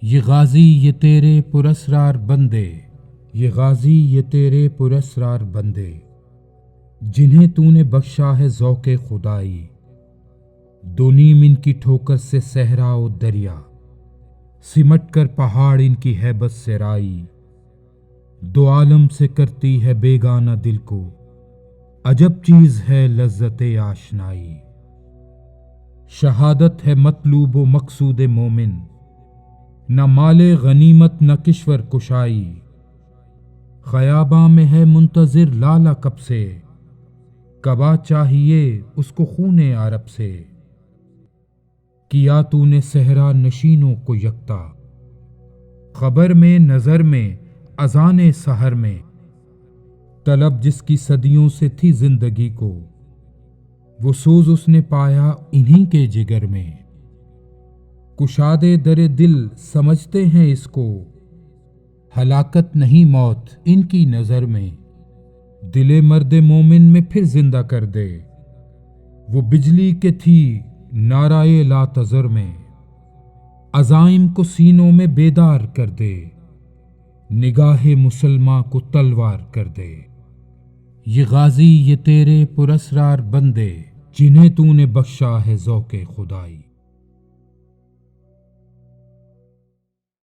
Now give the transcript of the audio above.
یہ غازی یہ تیرے پراسرار بندے، یہ غازی یہ تیرے پراسرار بندے، جنہیں تو نے بخشا ہے ذوق خدائی۔ دو نیم ان کی ٹھوکر سے صحرا و دریا، سمٹ کر پہاڑ ان کی ہیبت سے رائی۔ دو عالم سے کرتی ہے بیگانہ دل کو، عجب چیز ہے لذت آشنائی۔ شہادت ہے مطلوب و مقصود مومن، نہ مال غنیمت نہ کشور کشائی۔ خیاباں میں ہے منتظر لالہ کب سے، کبا چاہیے اس کو خون عرب سے۔ کیا تو نے صحرا نشینوں کو یکتا، خبر میں نظر میں اذان سحر میں۔ طلب جس کی صدیوں سے تھی زندگی کو، وہ سوز اس نے پایا انہی کے جگر میں۔ کشادے در دل سمجھتے ہیں اس کو، ہلاکت نہیں موت ان کی نظر میں۔ دل مرد مومن میں پھر زندہ کر دے، وہ بجلی کے تھی نعرۂ لا تذر میں۔ عزائم کو سینوں میں بیدار کر دے، نگاہ مسلماں کو تلوار کر دے۔ یہ غازی یہ تیرے پراسرار بندے، جنہیں تو نے بخشا ہے ذوق خدائی۔